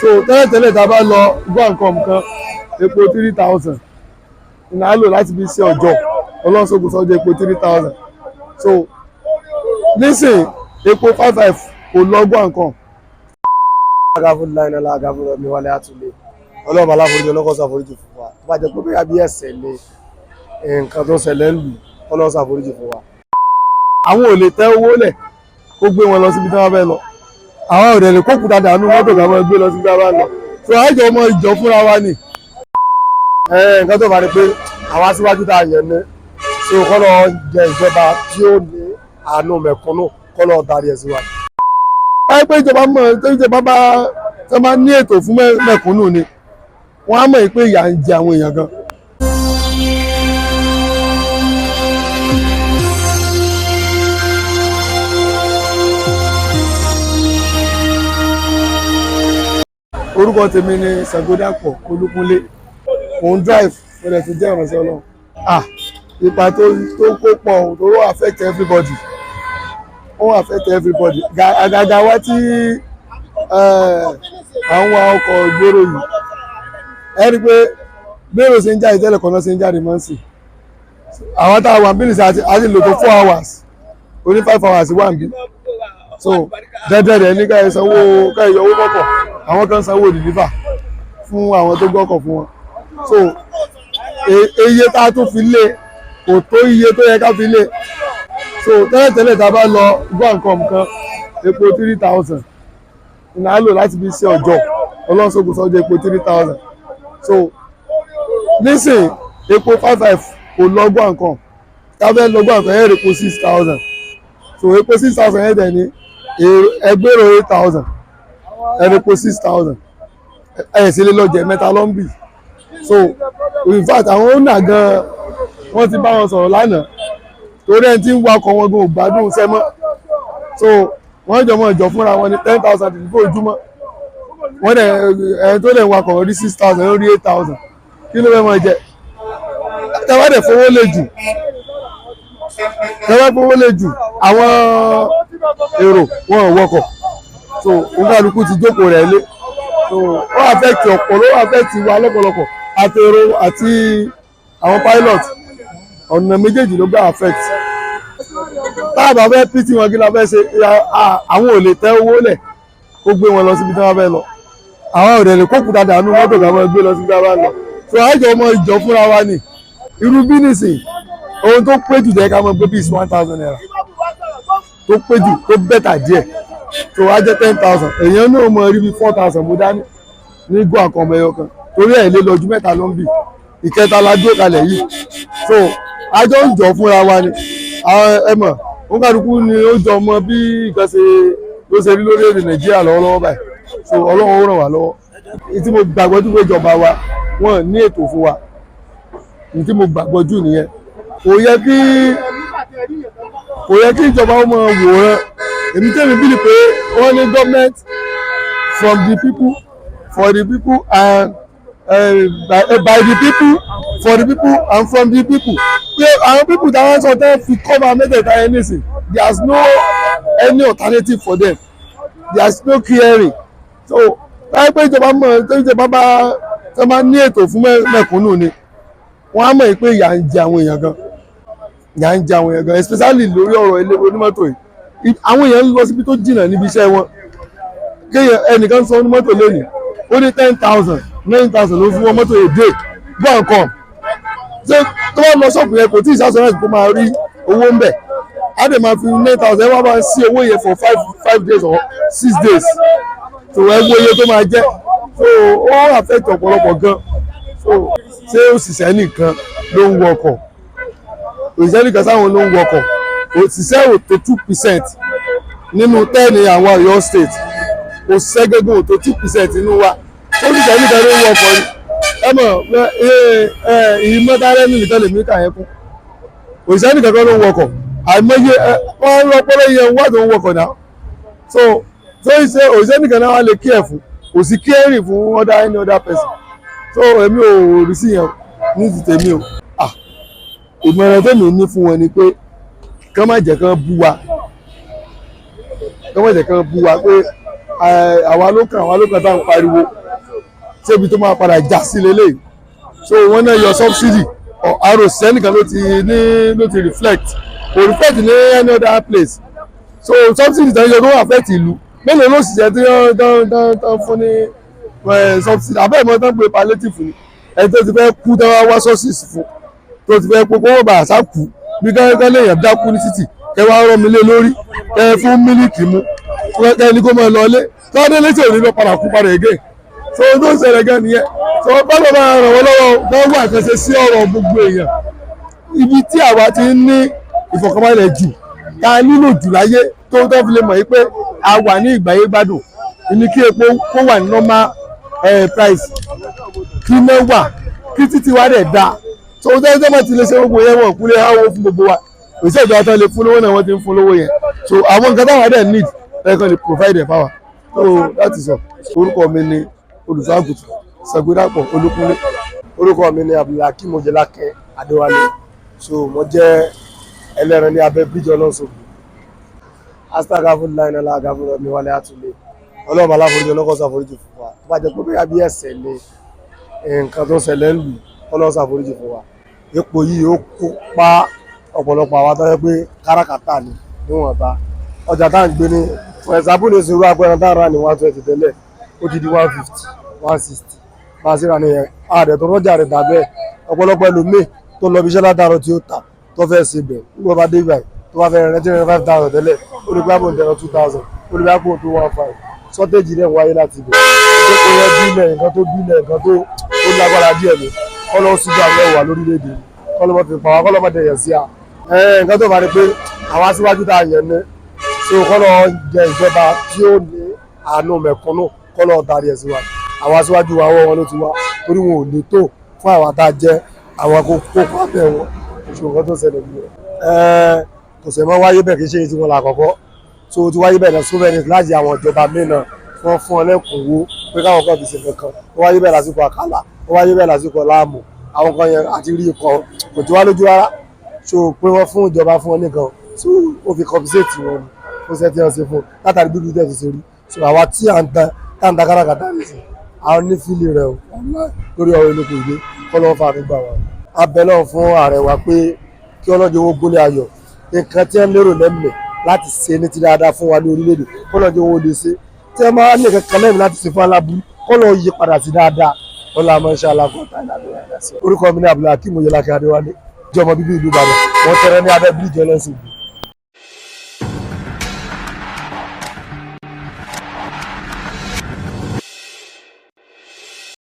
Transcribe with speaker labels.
Speaker 1: so tẹ́lẹ̀tẹ́lẹ̀ tá a bá lọ gbọ́ nǹkan kan epo 3000 ìná lò láti fi ṣe ọjọ́ ọlọ́sọ̀gùn sọ́jọ́ epo 3000 so nísìn epo 55 kò lọ́gbọ́ nǹkan.
Speaker 2: agáfún láìná lágáfún rẹ̀ mi wálé àtúnlé ọlọ́run aláforíjì ọlọ́kọ̀ ṣàforíjì fún wa tó bá jẹ́ pé bóyá bí ẹ̀ṣẹ̀ ni nǹkan tó ṣẹlẹ̀ ń lù ọlọ́run ṣàforíjì fún wa.
Speaker 1: àwọn ò lè tẹ owó lẹ̀ kó gbé wọn lọ síbi tí wọ́n fẹ́ lọ àwọn ò lè kókù dáadáa nínú mọ́tò ká máa gbé lọ síbi tí wọ́n bá lọ so àjọ ọmọ ìjọ fúnra wa ni.
Speaker 2: nǹkan tó bá rí pé àwọn aṣíwájú tá a yẹn ní so kọ́ lọ jẹ ìjọba tí ó ní àánú mẹ̀kúnnù kọ́ lọ darí ẹ̀ sí wa.
Speaker 1: ẹ pé ìjọba mọ̀ tó ìjọba bá tó máa ní ètò fún mẹ̀kúnnù ni wọ́n á mọ̀ pé ìyà ń jẹ àwọn èèyàn gan. orúkọ tèmi ni Ṣàngódàpọ̀ Olúkúnlé òun drive fẹ́rẹ̀ tó jẹ́ ìrànṣẹ́ Ọlọ́run ipa tó kó pọ̀ tó affect everybody ó affect everybody àgàgà wa tí àwọn ọkọ̀ ìgboro yìí ẹ rí i pé gbèrò ṣe ń jáde tẹ́lẹ̀ kan náà ṣe ń jáde mọ́ sí àwọn tá a wà bílíṣì àti lò tó 4 hours oní 5 hours wà ń bí so dẹ́dẹ́rẹ́ ní káyọ̀ sanwó káyọ̀ owó kọ̀kọ̀ àwọn kan sanwó deliver fún àwọn tó gbọ́kọ̀ fún wọn so iye tá a tún fi lé kò tó iye tó yẹ ká fi lé so tẹ́lẹ̀tẹ́lẹ̀ tá a bá lọ gbọ́ nǹkan kan epo 3000 ìná lò láti fi ṣe ọjọ́ ọlọ́sọ̀gùn sọ́jọ́ epo 3000 so nísìn epo 55 kò lọ́gbọ́ nǹkan káfẹ́ lọ́gbọ́ nǹkan ẹ̀rọ epo 6000 so epo 6000 ẹ̀dẹ̀ ni ẹgbẹ́rò 8000 ẹ̀rọ epo 6000 ẹ̀ sì lè lọ jẹ mẹ́ta lọ́mbì so in fact àwọn owner gan wọ́n ti bá wọn sọ̀rọ̀ lánàá torí ẹni tí ń wakọ̀ wọn gan ò gbádùn sẹ́mọ́ so wọ́n jọ mọ́ ìjọ fúnra wọn ní 10,000 ìdìbò ojúmọ́ wọ́n dẹ̀ ẹni tó lè wakọ̀ rí 6,000 ó rí 8,000 kí ló fẹ́ mọ́ jẹ tẹ́wọ́ dẹ̀ fowó lè jù àwọn èrò wọn ò wọkọ̀ so oníkàlùkù ti jókòó rẹ̀ lé so ó affect ọ̀pọ̀ ló affect wa lọ́pọ̀lọpọ̀ àti èrò àti àwọn pilot ọ̀nà méjèèjì ló gbà affect táàbà fẹ́ pt wọn kí la fẹ́ ṣe àwọn ò lè tẹ owó lẹ̀ kó gbé wọn lọ síbi tí wọ́n fẹ́ lọ àwọn ò lè kókù dáadáa nínú mọ́tò ká máa gbé lọ síbi tí wọ́n fẹ́ lọ so àjọ ọmọ ìjọ fúnra wa ni irú bí nìsín ohun tó pé jù jẹ́ ká máa gbé bíi 1,000 naira tó pé jù tó bẹ́tà díẹ̀ so á jẹ́ 10,000 èèyàn náà mọ rí bíi 4,000 mo dání ní gbọ́ àkànmọ ẹyọ kan torí ẹ̀ lé lọ ju mẹ́ta ló ń bì ìkẹta la dúró kalẹ̀ yìí so àjọ ń jọ fúnra wa ni ẹ mọ̀ ó kálukú ni ó jọ mọ bí nǹkan ṣe ló ṣe rí lórílẹ̀-èdè Nàìjíríà lọ́wọ́lọ́wọ́ báyìí so Ọlọ́run ó ràn wá lọ́wọ́ tí mo gbàgbọ́ jù pé ìjọba wa wọ́n ní ètò fún wa tí mo gbàgbọ́ jù nìyẹn kò yẹ kí ìjọba ó mọ wòran èmi tẹ́mi bí ni pé wọ́n ní government from the people for the people and by the people for the people and from the people pé àwọn people táwọn sọ tẹ́ fi cover mẹ́tẹ̀ẹ̀ta yẹn nísìn there is no any alternative for them there is no clearing so láyé pé ìjọba mọ̀ tó ìjọba bá tẹ́ máa ní ètò fún mẹ̀kúnnù ni wọ́n á mọ̀ pé ìyà ń jẹ àwọn èèyàn gan especially lórí ọ̀rọ̀ ilé onímọ́tò yìí àwọn èèyàn ń lọ síbi tó jìnnà níbi iṣẹ́ wọn kéèyàn ẹnìkan sọ onímọ́tò lónìí ó ní 10,000 9,000 ló fún wọn mọ́tò èdè gbọ́ nǹkan ṣé tó bá lọ ṣọ́ọ̀bù yẹn kò tí ì ṣàṣọyàn kó máa rí owó ń bẹ̀ á dẹ̀ máa fi 9,000 wá máa sí owó yẹn for 5 days or 6 days tó ẹ wo iye tó máa jẹ́ so ó affect ọ̀pọ̀lọpọ̀ gan so ṣé òṣìṣẹ́ nìkan ló ń wọkọ̀ òṣìṣẹ́ nìkan sáwọn ló ń wọkọ̀ òṣìṣẹ́ ò tó 2% nínú 10 àwọn Ọ̀yọ́ state òṣìṣẹ́ gẹ́gẹ́ ò tó 2% nínú wa òṣìṣẹ́ nìkan ló ń wọkọ̀ ni ẹ mọ̀ ìmọ̀tárẹ́ nìkan lè mí kà yẹn kún òṣìṣẹ́ nìkan kan ló ń wọkọ̀ àìmọye wọ́n ń rọpọ́lọ́ yẹn wá tó ń wọkọ̀ náà so òṣìṣẹ́ nìkan náà wá lè kí ẹ̀ fún kò sí kí fún any other person so èmi ò rí sí yẹn ní ti tèmi o ìmọ̀ràn tèmi ní fún wọn ni pé kán má jẹ́ kán bú wa pé àwa ló kàn tá à ń pariwo ṣébi tó máa padà já sí lélẹ̀ so wọ́n náà yọ subsidy àròsẹ́ nìkan ló ti reflect kò reflect ní any other place so subsidy tẹ̀ ń yọ tó wà affect ìlú mélòó ló sì jẹ́ tí wọ́n fún ní subsidy abẹ́ẹ̀ mọ́ tán pé palliative ni ẹni tó ti fẹ́ kú tó wá sources fún tó ti fẹ́ kó kó bá àṣà kú bí kẹ́kẹ́ lèèyàn dákú ní títì kẹ́ wá rọ́ mi lé lórí kẹ́ fún mílíkì mu kẹ́ ní kó máa lọ ilé tó wá dé létí òní lọ padà kú padà again so tó ń ṣẹlẹ̀ gan nìyẹn so báwo máa ràn wọ́n lọ́wọ́ wọ́n wà kan ṣe sí ọ̀rọ̀ gbogbo èèyàn ibi tí àwa ti ń ní ìfọ̀kànbalẹ̀ jù ta nílò jù láyé tó fi lè mọ̀ yí pé a wà ní ìgbáyé gbádùn ní kí epo kó wà ní normal price kí iná wà kí títí wa dẹ̀ dáa so tẹ́lẹ̀ tó ti lè ṣe gbogbo yẹn wọ̀n kúlẹ̀ áwọ̀ fún gbogbo wa òṣìṣẹ́ ìjọba tán lè fún lówó náà wọ́n ti ń fún lówó yẹn so àwọn nǹkan táwọn dẹ̀ need ẹ̀kan lè provide ẹ̀ fáwa so that is all. Orúkọ mi ni olùṣọ́àgùtàn Ṣàngódàpọ̀ Olúkúnlé.
Speaker 2: Orúkọ mi ni Abdulhakeem Oyèlákin Adéwálé so mo jẹ́ ẹlẹ́ran ní abẹ́ bíríjì ọlọ́sọ̀gbọ̀ astagafurulayi náà lágàfúrọ̀ mi wálé àtúlẹ̀ ọlọ́run aláforíjì ọlọ́kọ̀ ṣàforíjì fún wa tó bá jẹ́ pé bóyá bí ẹ̀ṣẹ̀ ni nǹkan tó ṣẹlẹ̀ ń lù ọlọ́run ṣàforíjì fún wa epo yìí ó kó pa ọ̀pọ̀lọpọ̀ àwọn tó yẹ pé káràkátà ni níwọ̀nba ọjà tá à ń gbé ní for example ní ìṣòro agbẹ́ran tá à ń rà ní 120 tẹ́lẹ̀ ó ti di 150 160 bá a ṣe rà nìyẹn ààrẹ tó rọ́jà rẹ̀ dàbẹ́ ọ̀pọ̀lọpọ̀ ẹlòmíì tó lọ bí iṣẹ́ látàrọ̀ tí ó tà tó fẹ́ ṣe bẹ̀ nígbà bá dé ibà tó bá fẹ́ rẹ̀ tí rẹ̀ 5,000 tẹ́lẹ̀ ó lè gbá bò ń tẹ̀rọ 2,000 ó lè gbá bò ń tó 1,500 sọ́tẹ́jì rẹ̀ wáyé láti ibẹ̀ tó kó yẹ bílẹ̀ nǹkan tó lágbára díẹ̀ ni kọ́lọ́ síjú àwọn ẹ̀wà lórílẹ̀‐èdè kọ́lọ́mọ fi pa wá kọ́lọ́mọ dẹ̀yẹ̀ sí a nǹkan tó bá rí pé àwọn aṣíwájú tá a yẹn ní so kọ́lọ́ jẹ ìjọba tí ó ní àánú mẹ̀kúnnù kọ́lọ́ darí ẹ̀ sí wa àwọn aṣíwájú wa wọn ló ti wá torí wọn ò lè tó fún àwọn tá a jẹ àwọn kókó abẹ́ wọn oṣù nǹkan tó ṣẹlẹ̀ bí kò sẹ̀ mọ́ wáyé bẹ́ẹ̀ kì í ṣe tí wọn là kọ́kọ́ so ti wáyé bẹ́ẹ̀ náà sovereignty láti àwọn ìjọba mìíràn wọ́n fún ọ lẹ́kùnwó pé káwọn kan fi ṣe kankan ó wáyé bẹ́ẹ̀ lásìkò àkàlà ó wáyé bẹ́ẹ̀ lásìkò láàmù àwọn kan yẹn àti rí ikọ̀ kò tí wá lójú rárá so pé wọ́n fún ìjọba fún ọ nìkan so ó fi compensate wọn ni ó ṣe tí wọ́n ṣe fún látàrí bí bíbélì ti ṣe rí so àwa tí à ń ta káràkátà nìsín àwọn onífìlì rẹ o lórí ọ̀rọ̀ olóko ìgbé kọ́ lọ́wọ́ fà mí gbà wá. abẹ náà fún ààrẹ wa pé kí ọlọ́jọ́ owó gúnlẹ̀ ayọ̀ nǹkan tí wọ́n lérò lẹ́mìí láti ṣe ní ti dáadáa fún wa ní orílẹ̀-èdè kọ́ lọ́jọ́ owó lè ṣe tí wọ́n máa ní kankan lẹ́mìí láti ṣe fún aláburú kọ́ lọ́ọ́ yí padà sí dáadáa wọ́n la máa ń ṣe alákọ̀ọ́ta ìlànà. orúkọ mi ní Abdulhakeem Oyèlákin Adéwálé jẹ́ ọmọ bíbí ìlú Ìbàdàn wọ́n tẹ̀rẹ́ ní abẹ́ bíríjì ọlọ́sìn.